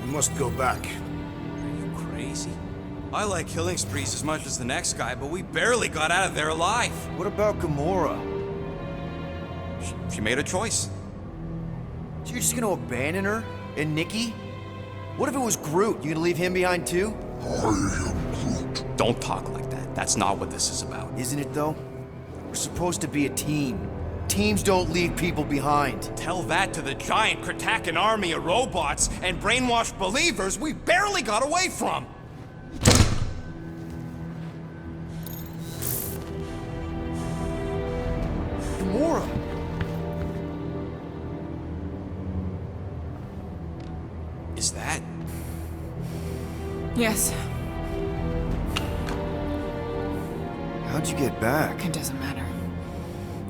must go back. Are you crazy? I like killing sprees as much as the next guy, but we barely got out of there alive. What about Gamora? She made a choice. So you're just gonna abandon her? And Nikki? What if it was Groot? You gonna leave him behind too? Don't talk like that. That's not what this is about. Isn't it though? We're supposed to be a team. Teams don't leave people behind. Tell that to the giant Kratakan army of robots and brainwashed believers we barely got away from. Gamora! Is that? Yes, How'd you get back? it doesn't matter.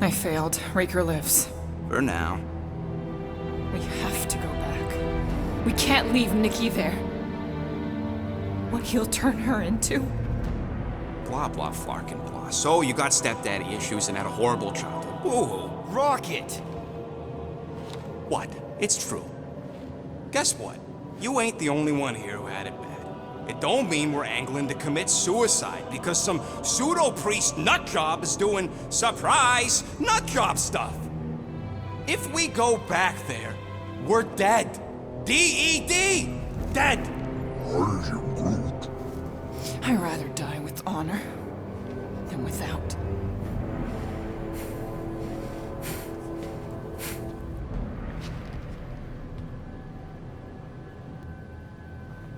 I failed. Raker lives. For now. We have to go back. We can't leave Nikki there. What he'll turn her into? Blah, blah, flarkin' blah. So you got stepdaddy issues and had a horrible childhood. Woo-hoo. Rocket! What? It's true. Guess what? You ain't the only one here who had it bad. It don't mean we're angling to commit suicide because some pseudo-priest nutjob is doing surprise nutjob stuff. If we go back there, we're dead. D-E-D! Dead! I'd rather die with honor than without.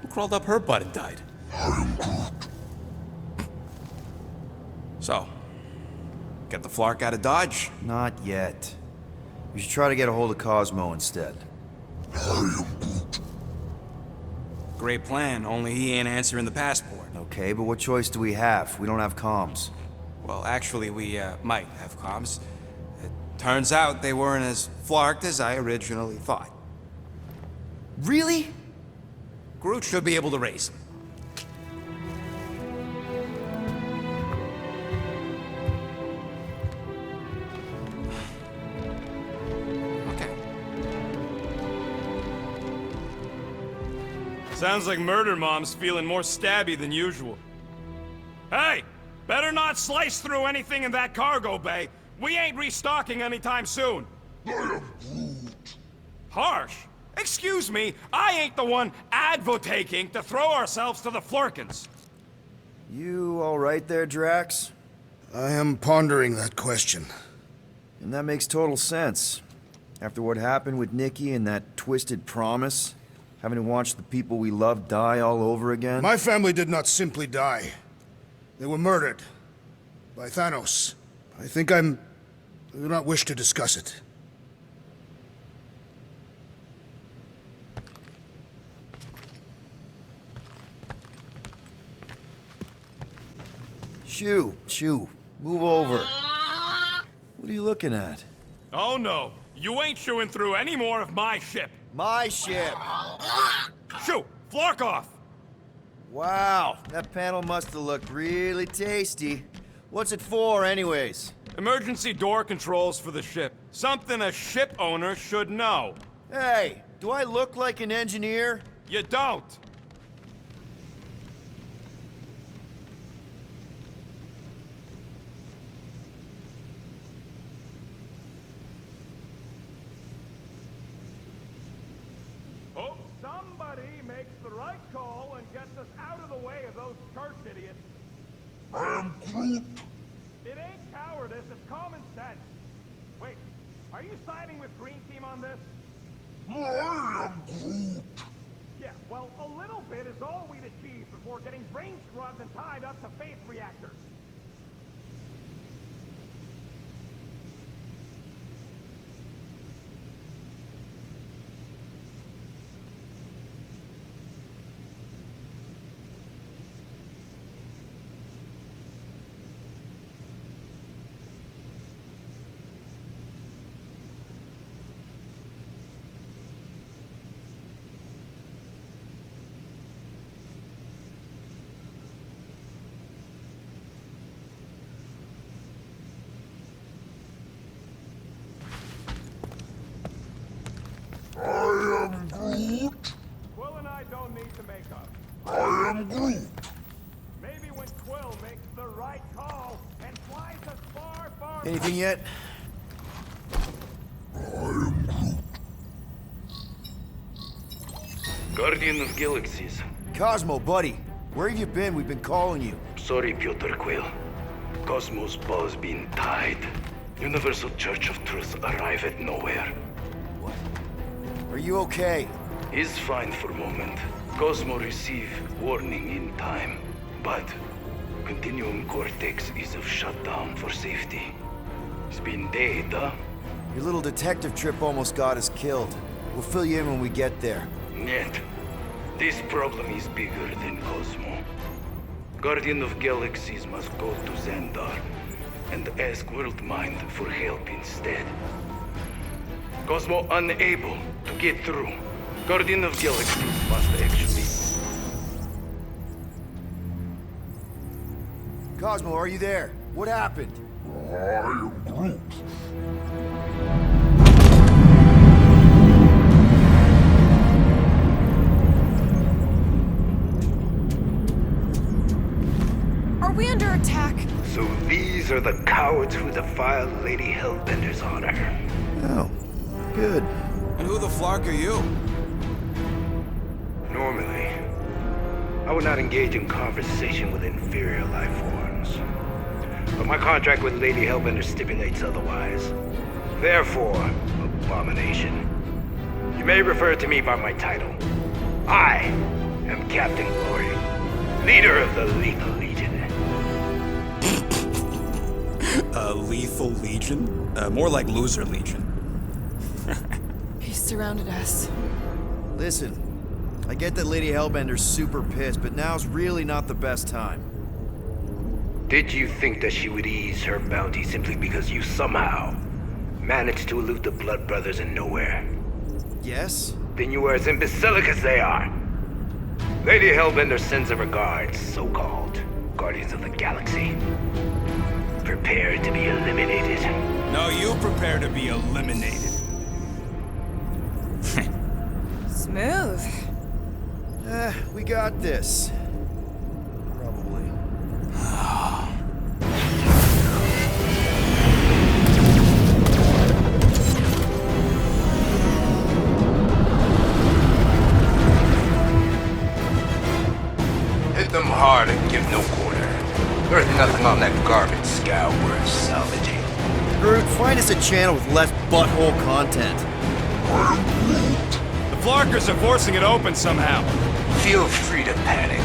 Who crawled up her butt and died? So, get the Flark out of Dodge? Not yet. We should try to get a hold of Cosmo instead. Great plan, only he ain't answering the passport. Okay, but what choice do we have? We don't have comms. Well, actually, we might have comms. It turns out they weren't as flarked as I originally thought. Really? Groot should be able to raise them. Okay. Sounds like Murder Mom's feeling more stabby than usual. Hey! Better not slice through anything in that cargo bay. We ain't restocking anytime soon. Harsh? Excuse me, I ain't the one advocating to throw ourselves to the Flurkins. You all right there, Drax? I am pondering that question. And that makes total sense. After what happened with Nikki and that twisted promise, having to watch the people we love die all over again. My family did not simply die. They were murdered. By Thanos. I do not wish to discuss it. Shoo, move over. What are you looking at? Oh no, you ain't chewing through any more of my ship. My ship! Shoo, Flark off! Wow, that panel must have looked really tasty. What's it for, anyways? Emergency door controls for the ship. Something a ship owner should know. Hey, do I look like an engineer? You don't. Hope somebody makes the right call and gets us out of the way of those church idiots. I am Groot. It ain't cowardice, it's common sense. Wait, are you siding with Green Team on this? I am Groot. Yeah, well, a little bit is all we'd achieve before getting brain scrubbed and tied up to faith reactors. need to make up. I am Groot. Maybe when Quill makes the right call and flies us far, far... Anything yet? Guardian of Galaxies. Cosmo, buddy. Where have you been? We've been calling you. Sorry, Peter Quill. Cosmos ball's been tied. Universal Church of Truth arrive at nowhere. Are you okay? He's fine for moment. Cosmo receive warning in time. But Continuum Cortex is of shutdown for safety. It's been dead, huh? Your little detective trip almost got us killed. We'll fill you in when we get there. Yet, this problem is bigger than Cosmo. Guardian of Galaxies must go to Xandar and ask WORLDMIND for help instead. Cosmo unable to get through. Guardian of Galaxies must actually... Cosmo, are you there? What happened? I am Groot. Are we under attack? So these are the cowards who defiled Lady Hellbender's honor. Oh, good. And who the flark are you? Normally, I would not engage in conversation with inferior life forms. But my contract with Lady Hellbender stipulates otherwise. Therefore, abomination. You may refer to me by my title. I am Captain Glory, leader of the Lethal Legion. Lethal Legion? More like Loser Legion. He surrounded us. Listen, I get that Lady Hellbender's super pissed, but now's really not the best time. Did you think that she would ease her bounty simply because you somehow managed to elude the Blood Brothers in nowhere? Yes? Then you were as imbecilic as they are. Lady Hellbender sends her regards, so-called Guardians of the Galaxy. Prepare to be eliminated. No, you prepare to be eliminated. Smooth. We got this. Probably. Hit them hard and give no quarter. There's nothing on that garbage scow worth salvaging. Groot, find us a channel with less butthole content. The Flarkers are forcing it open somehow. Feel free to panic.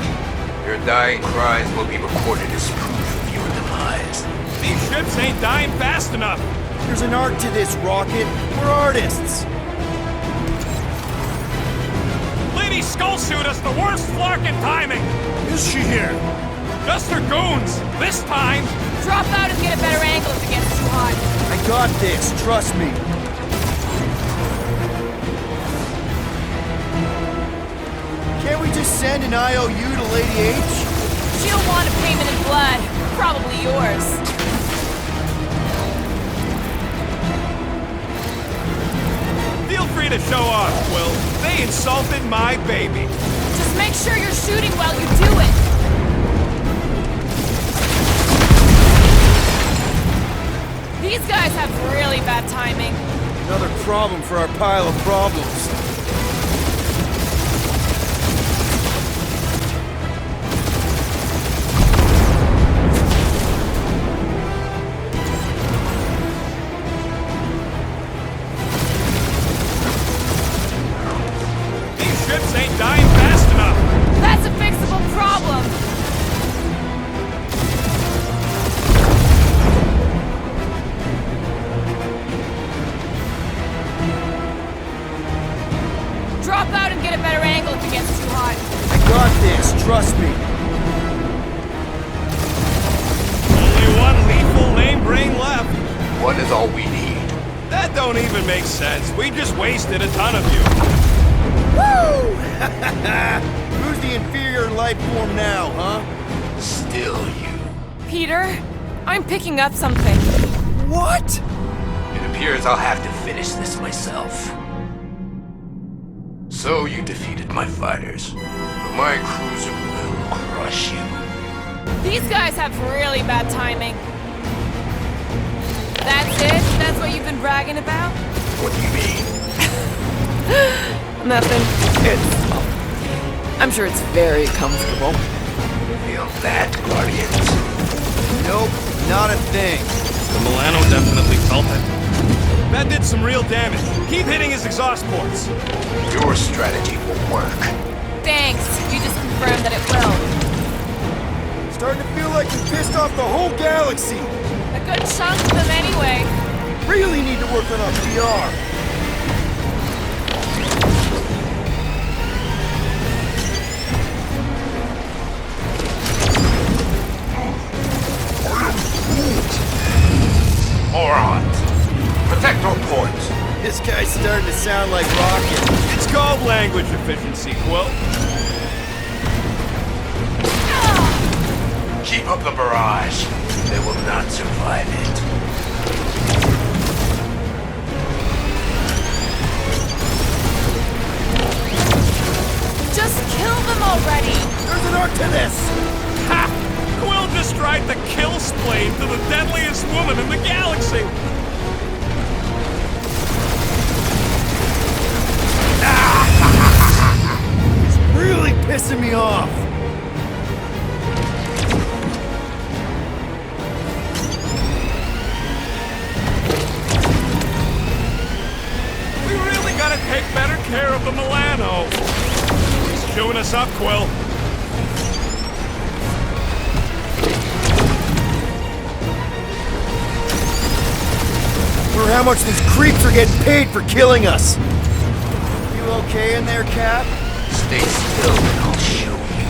Your dying cries will be recorded as proof of your demise. These ships ain't dying fast enough. There's an art to this, Rocket. We're artists. Lady Skullsuit has the worst Flarkin timing. Is she here? Just her goons. This time. Drop out and get a better angle if it gets too hot. I got this, trust me. Can't we just send an IOU to Lady H? She'll want a payment in blood. Probably yours. Feel free to show off, Quill. They insulted my baby. Just make sure you're shooting while you do it. These guys have really bad timing. Another problem for our pile of problems. These ships ain't dying fast enough. That's a fixable problem. Drop out and get a better angle if it gets too hot. I got this, trust me. Only one lethal lame brain left. One is all we need. That don't even make sense. We just wasted a ton of you. Woo! Who's the inferior life form now, huh? Still you. Peter, I'm picking up something. What? It appears I'll have to finish this myself. So you defeated my fighters, but my cruiser will crush you. These guys have really bad timing. That's it? That's what you've been bragging about? What do you mean? Nothing. I'm sure it's very comfortable. Feel that, Guardians? Nope, not a thing. The Milano definitely felt it. That did some real damage. Keep hitting his exhaust ports. Your strategy will work. Thanks. You just confirmed that it will. Starting to feel like we pissed off the whole galaxy. A good chunk of them anyway. Really need to work on our PR. Morons! Protect our ports! This guy's starting to sound like Rocket. It's called language efficiency, Quill. Keep up the barrage. They will not survive it. Just kill them already! There's an arc to this! Ha! Quill just tried to kill Splane to the deadliest woman in the galaxy! It's really pissing me off! We really gotta take better care of the Milano. He's chewing us up, Quill. Or how much these creeps are getting paid for killing us. You okay in there, Cap? Stay still and I'll show you.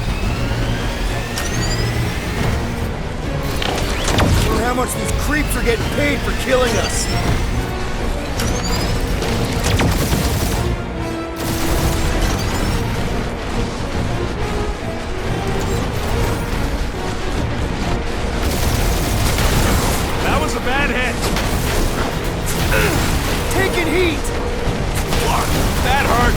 Or how much these creeps are getting paid for killing us. That was a bad hit. Taking heat! That hurt.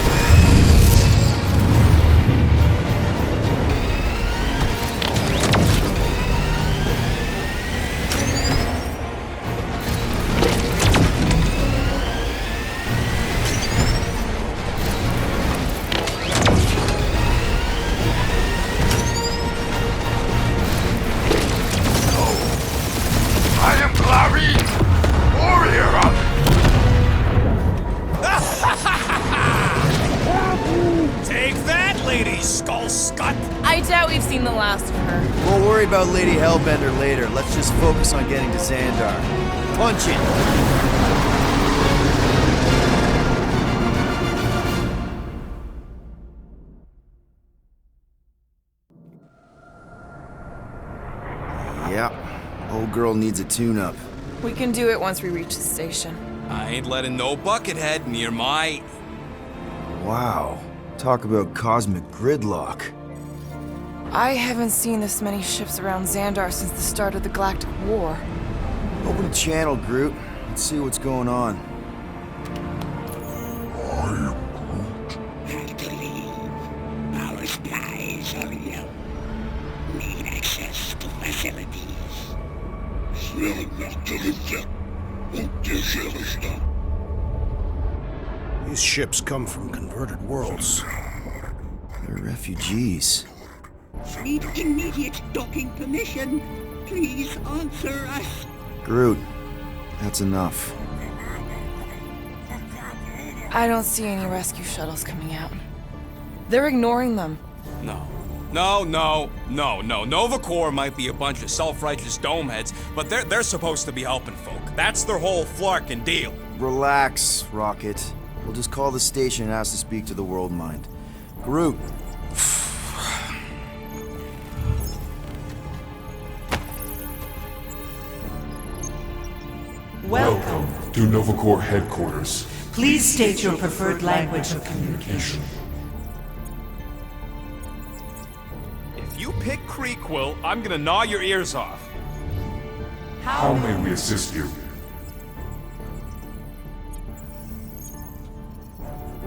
I am Clary, warrior of... Take that, Lady Skull Scut. I doubt we've seen the last of her. We'll worry about Lady Hellbender later. Let's just focus on getting to Xandar. Punch it! Yeah, old girl needs a tune-up. We can do it once we reach the station. I ain't letting no buckethead near my... Wow, talk about cosmic gridlock. I haven't seen this many ships around Xandar since the start of the Galactic War. Open a channel, Groot. Let's see what's going on. Have to leave. Our supplies are low. Need access to facilities. These ships come from converted worlds. They're refugees. Need immediate docking permission. Please answer us. Groot, that's enough. I don't see any rescue shuttles coming out. They're ignoring them. No. Nova Corps might be a bunch of self-righteous domeheads, but they're supposed to be helping folk. That's their whole flarkin' deal. Relax, Rocket. We'll just call the station and ask to speak to the WORLDMIND. Groot. Welcome to Nova Corps headquarters. Please state your preferred language of communication. If you pick Quill, I'm gonna gnaw your ears off. How may we assist you?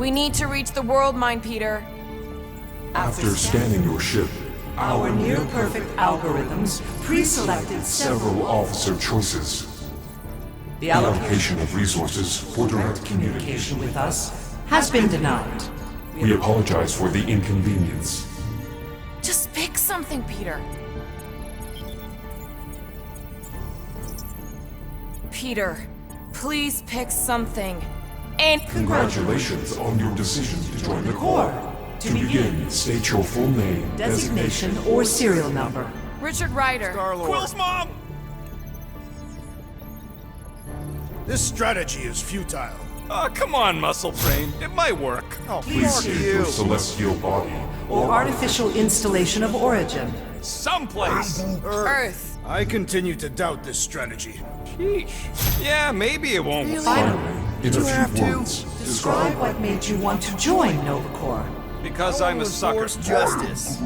We need to reach the WORLDMIND, Peter. After scanning your ship, Our near-perfect algorithms pre-selected several officer choices. The The allocation of resources for direct communication with us has been denied. We apologize for the inconvenience. Just pick something, Peter. Peter, please pick something. And Congratulations on your decision to join the Corps. To begin, state your full name, Designation or serial number. Richard Ryder. Quill's mom! This strategy is futile. Oh, come on, muscle brain. It might work. Please state your celestial body. Or artificial installation of origin. Someplace. Earth. I continue to doubt this strategy. Sheesh. Yeah, maybe it won't. Finally, in a few words, Describe what made you want to join NovaCorps. Because I'm a sucker. Justice.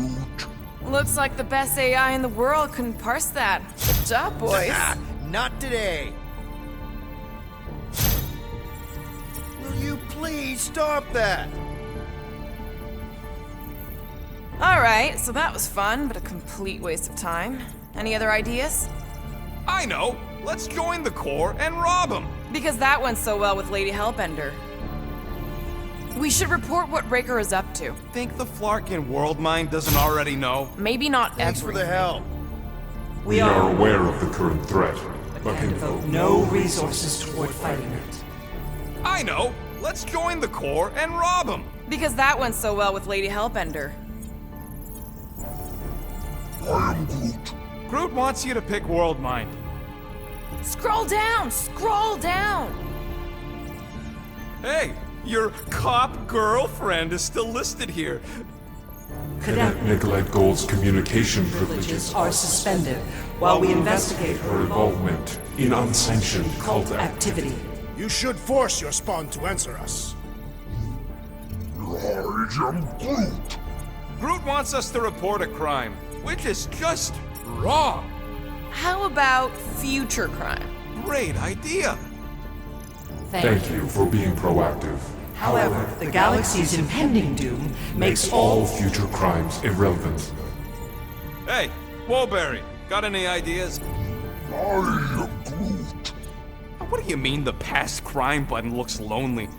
Looks like the best AI in the world couldn't parse that. Good job, boys. Not today. Will you please stop that? Alright, so that was fun, but a complete waste of time. Any other ideas? I know. Let's join the Corps and rob them. Because that went so well with Lady Hellbender. We should report what Raker is up to. Think the Flarkin WorldMind doesn't already know? Maybe not Thanks for every. the help. we are aware of the current threat, but can Devote no resources toward fighting it. I know. Let's join the Corps and rob them. Because that went so well with Lady Hellbender. Groot wants you to pick WorldMind. Scroll down! Scroll down! Hey, your cop girlfriend is still listed here. Cadet Nicolette Gold's communication privileges privileges are suspended while we investigate her involvement in unsanctioned cult cult activity. activity. You should force your spawn to answer us. Groot wants us to report a crime, which is just wrong. How about future crime? Great idea. Thank you for being proactive. However, the galaxy's impending doom makes All future crimes irrelevant. Hey, Woolberry, got any ideas? What do you mean the past crime button looks lonely?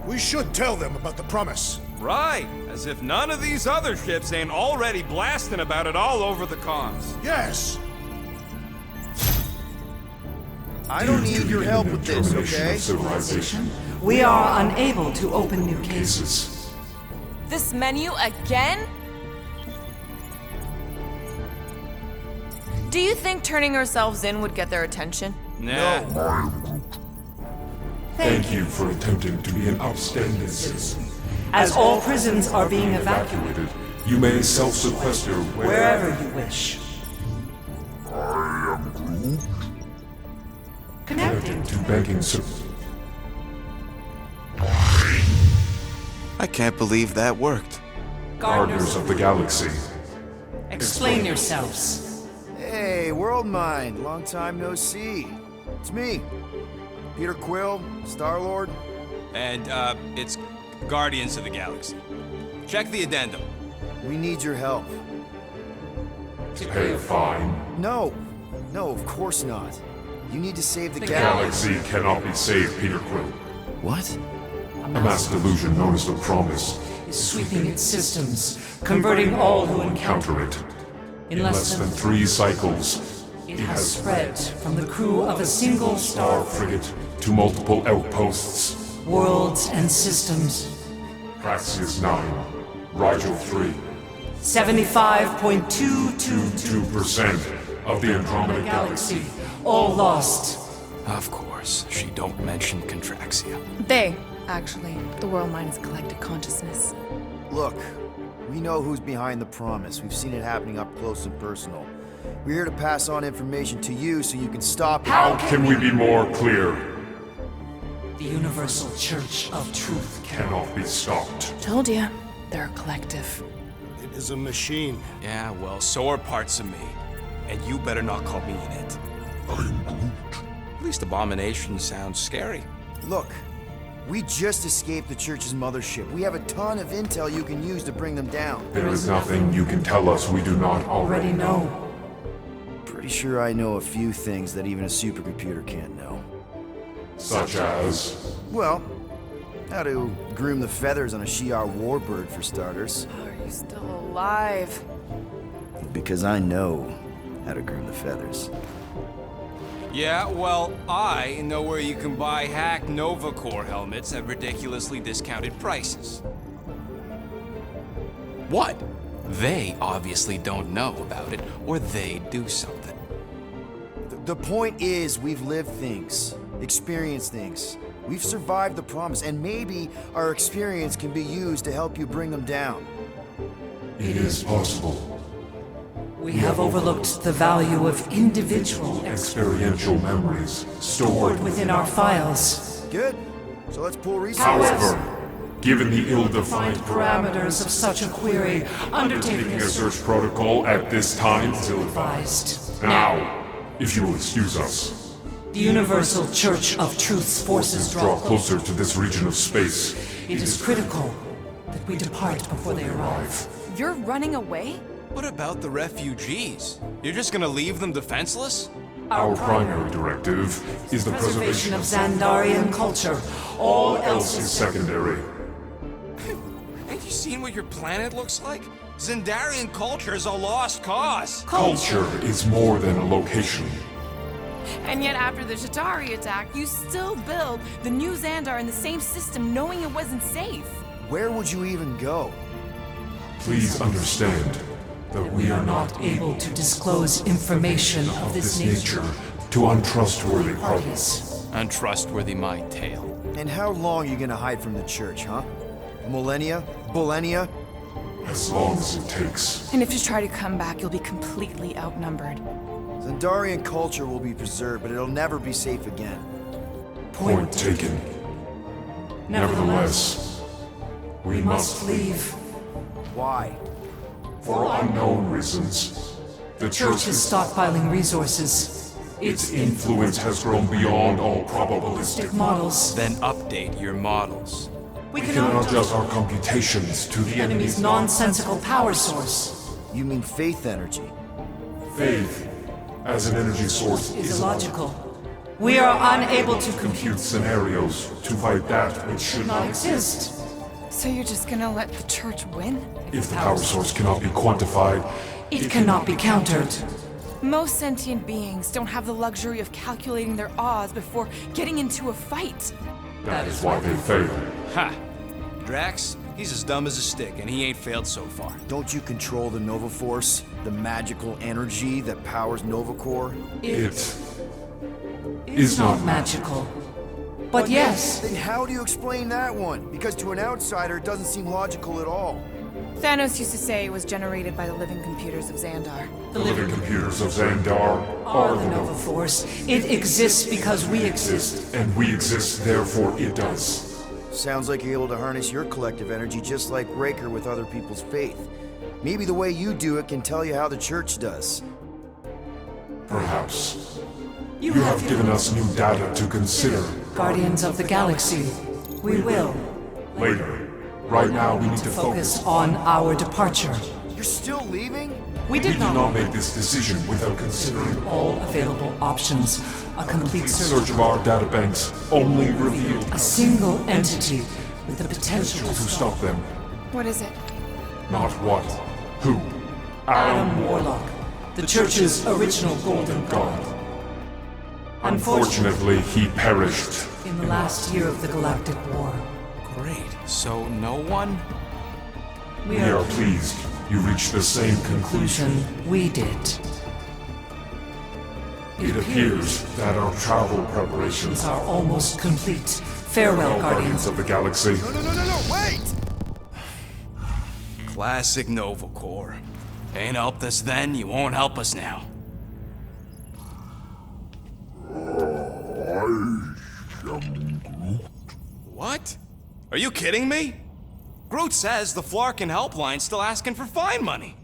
We should tell them about the promise. Right, as if none of these other ships ain't already blasting about it all over the comms. Yes! I don't Due to need your the help with this, termination okay? of civilization we are unable to open new cases. cases. This menu again? Do you think turning ourselves in would get their attention? Nah. Thank you for attempting to be an outstanding citizen. As all prisons are being evacuated Evacuated, you may self-sequester wherever you wish. Connecting. to banking services. I can't believe that worked. Gardeners of the Galaxy. Explain yourselves. Hey, WorldMind. Long time no see. It's me. Peter Quill, Star-Lord. And, it's Guardians of the Galaxy. Check the addendum. We need your help. Pay a fine. No. No, of course not. You need to save the The galaxy. Galaxy cannot be saved, Peter Quill. What? A mass delusion known as the Promise. Is sweeping its systems, converting all who encounter Counter it. in In less than 3 cycles, it has spread from the crew of a single Star star frigate to multiple outposts. worlds and systems. Praxius 9, Rigel 3, 75.222 2% of the Andromeda galaxy, all lost. Of course, she don't mention Contraxia. They, actually. The WorldMind is collective consciousness. Look, we know who's behind the promise. We've seen it happening up close and personal. We're here to pass on information to you so you can stop it. How can we be more clear? The Universal Church of Truth. Cannot be stopped. Told ya. They're a collective. It is a machine. Yeah, well, so are parts of me. And you better not call me in it. At least Abomination sounds scary. Look, We just escaped the church's mothership. We have a ton of intel you can use to bring them down. There is nothing you can tell us we do not already know. Pretty sure I know a few things that even a supercomputer can't know. Such as... Well, how to groom the feathers on a Shi'ar warbird, for starters. Are you still alive? Because I know how to groom the feathers. Yeah, well, I know where you can buy hacked Nova Corps helmets at ridiculously discounted prices. What? They obviously don't know about it, or they'd do something. The point is, we've lived things, experienced things. We've survived the promise, and maybe our experience can be used to help you bring them down. It is possible. We have overlooked the value of individual Experiential memories stored within our files. Good. So let's pull resources. However, given the ill-defined Parameters of such a query, undertaking a search protocol at this time is ill-advised. Now, if you will excuse us, The Universal Church of Truth's forces draw closer to this region of space. It is critical that we depart before they arrive. You're running away? What about the refugees? You're just gonna leave them defenseless? Our primary directive is the Preservation preservation of Xandarian culture. All else is secondary. Ain't you seen what your planet looks like? Xandarian culture is a lost cause. Culture is more than a location. And yet after the Shatari attack, you still build the new Xandar in the same system knowing it wasn't safe. Where would you even go? Please understand that we are not able to disclose information of this nature to untrustworthy parties. Untrustworthy my tale. And how long are you gonna hide from the church, huh? Millennia? Millennia? As long as it takes. And if you try to come back, you'll be completely outnumbered. Xandarian culture will be preserved, but it'll never be safe again. Point taken. Nevertheless, we must leave. Why? For unknown reasons. The Church is stockpiling resources. Its influence has grown beyond all probabilistic models. Then update your models. We We cannot adjust our computations to the enemy's nonsensical power source. You mean faith energy? Faith, as an energy source, Is illogical. We are unable to compute scenarios to fight that which should not not exist. So you're just gonna let the church win? If the power source cannot be quantified, It cannot be countered. Most sentient beings don't have the luxury of calculating their odds before getting into a fight. that is why they fail. Ha! Drax, he's as dumb as a stick, and he ain't failed so far. Don't you control the Nova Force? The magical energy that powers Nova Corps? It is not magical. But yes, Then how do you explain that one? Because to an outsider, it doesn't seem logical at all. Thanos used to say it was generated by the living computers of Xandar. The living computers of Xandar are the Nova Force. It exists because we exist. and we exist, therefore it does. Sounds like you're able to harness your collective energy just like Raker with other people's faith. Maybe the way you do it can tell you how the church does. Perhaps. You have given us new data to consider. Guardians of the Galaxy, we will Later. Right now, we need to focus on our departure. You're still leaving? We We did did not not make this decision without considering all available options. A complete the search search of our databanks only revealed a single entity with the potential to stop them. What is it? Not what, who. Adam Warlock, the Church's original Golden God. Unfortunately, he perished. In the last year of the Galactic War, Great. So no one? We are pleased you reached the same conclusion. we did. It appears that our travel preparations Are almost complete. Farewell, Guardians. of the Galaxy. No, wait! Classic Nova Corps. Ain't helped us then, you won't help us now. What? Are you kidding me? Groot says the Flarkin helpline's still asking for fine money.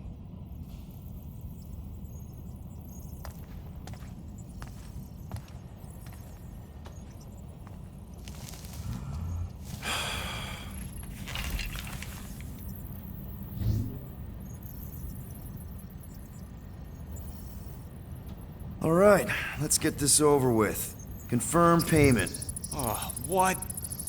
Alright, let's get this over with. Confirm payment. Oh, what?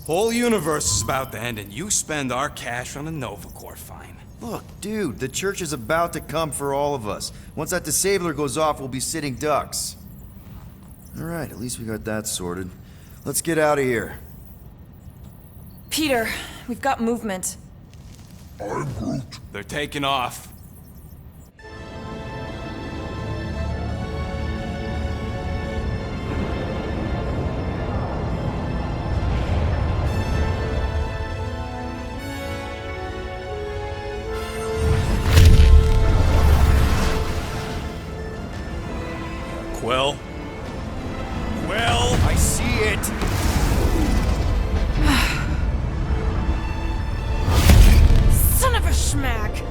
Whole universe is about to end and you spend our cash on a Nova Corps fine. Look, dude, the church is about to come for all of us. Once that disabler goes off, we'll be sitting ducks. Alright, at least we got that sorted. Let's get out of here. Peter, we've got movement. I'm Groot. They're taking off. Quill? Quill? I see it! Son of a schmack!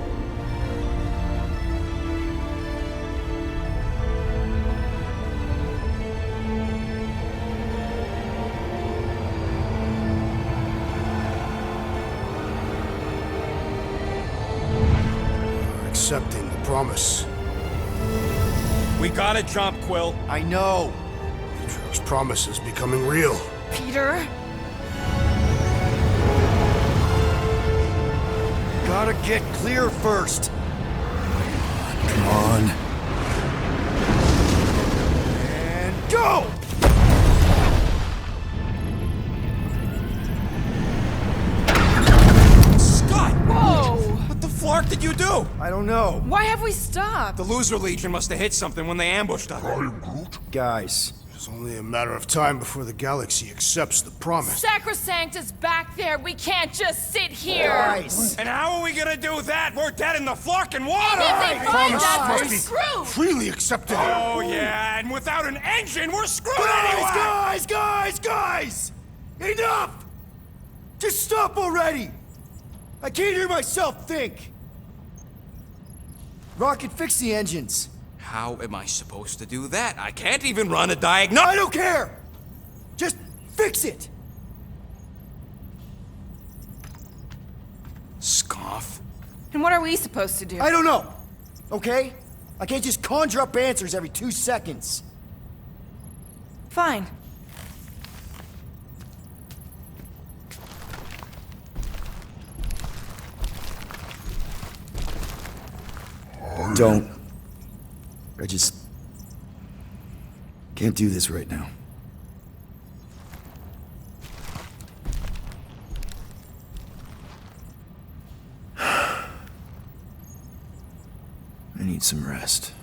You're accepting the promise. We gotta jump, Quill. I know! Peter's promise is becoming real. Peter? Gotta get clear first! Come on. And go! Scott! Whoa! What the flark did you do? I don't know. Why have we stopped? The Loser Legion must have hit something when they ambushed us. Guys, It's only a matter of time before the galaxy accepts the promise. Sacrosanct is back there. We can't just sit here. guys! And how are we gonna do that? We're dead in the flarkin' water! If they find Promise us, must we're be screwed. freely accepted. Oh, yeah, and without an engine, we're screwed Guys, anyway! guys! Enough! Just stop already! I can't hear myself think! Rocket, fix the engines. How am I supposed to do that? I can't even run a diagnostic. I don't care! Just fix it! Scoff. And what are we supposed to do? I don't know, okay? I can't just conjure up answers every 2 seconds. Fine. Don't. I just can't do this right now. I need some rest.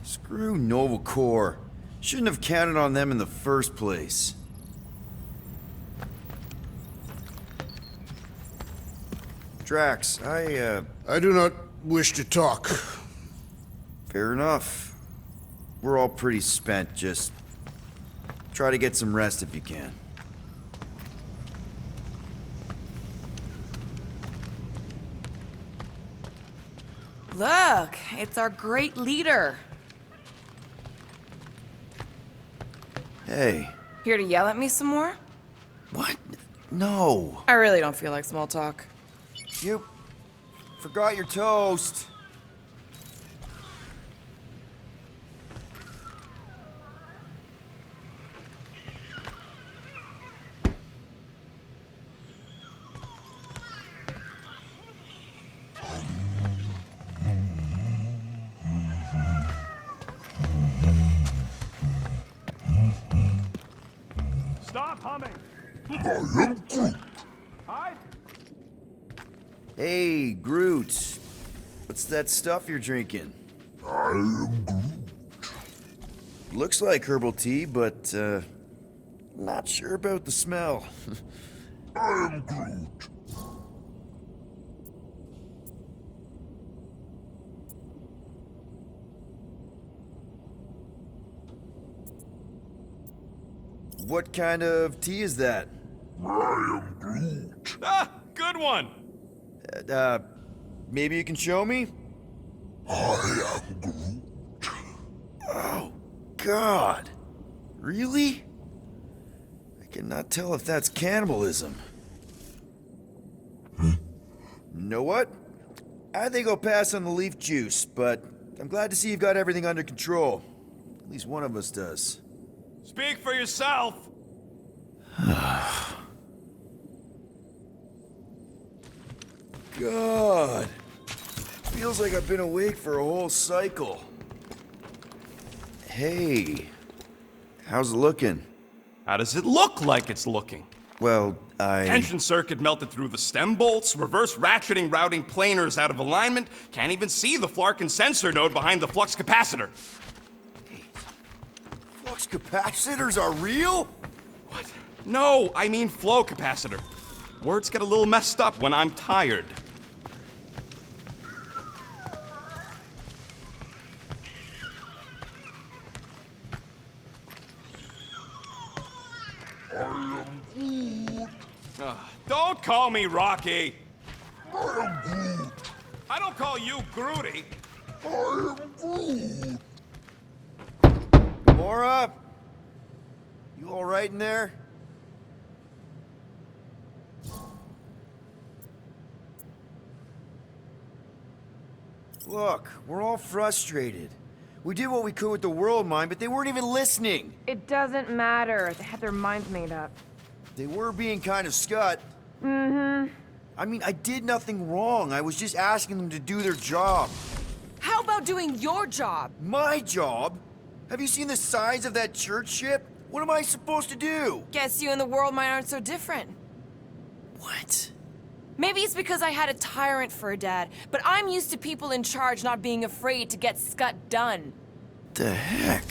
Screw Nova Corps. Shouldn't have counted on them in the first place. Drax, I do not wish to talk. fair enough. We're all pretty spent, just try to get some rest if you can. Look, it's our great leader. Hey. Here to yell at me some more? What? No. I really don't feel like small talk. You forgot your toast. Stop humming! I am Groot. Hi? Hey, Groot. What's that stuff you're drinking? I am Groot. Looks like herbal tea, but, not sure about the smell. I am Groot. What kind of tea is that? I am Groot. Ah, good one. Maybe you can show me? I am Groot. Oh, God. Really? I cannot tell if that's cannibalism. You know what? I think I'll pass on the leaf juice, but I'm glad to see you've got everything under control. At least one of us does. Speak for yourself. God. Feels like I've been awake for a whole cycle. Hey. How's it looking? How does it look like it's looking? Well, Tension circuit melted through the stem bolts, reverse ratcheting routing planers out of alignment, can't even see the Flarkin sensor node behind the flux capacitor. Flux capacitors are real? What? No, I mean flow capacitor. Words get a little messed up when I'm tired. Don't call me Rocky. I am Groot. I don't call you Groody. I am Groot. Mora? You alright in there? Look, we're all frustrated. We did what we could with the WORLDMIND, but they weren't even listening. It doesn't matter. They had their minds made up. They were being kind of scut. Mm-hmm. I mean, I did nothing wrong. I was just asking them to do their job. How about doing your job? My job? Have you seen the size of that church ship? What am I supposed to do? Guess you and the WORLDMIND aren't so different. What? Maybe it's because I had a tyrant for a dad, but I'm used to people in charge not being afraid to get scut done. The heck?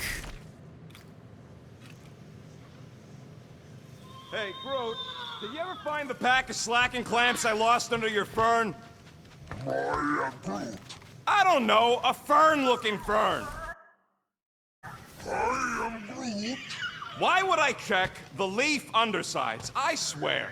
Hey, Groot, did you ever find the pack of slacking clamps I lost under your fern? I am Groot. I don't know, a fern-looking fern. I am Groot. Why would I check the leaf undersides? I swear.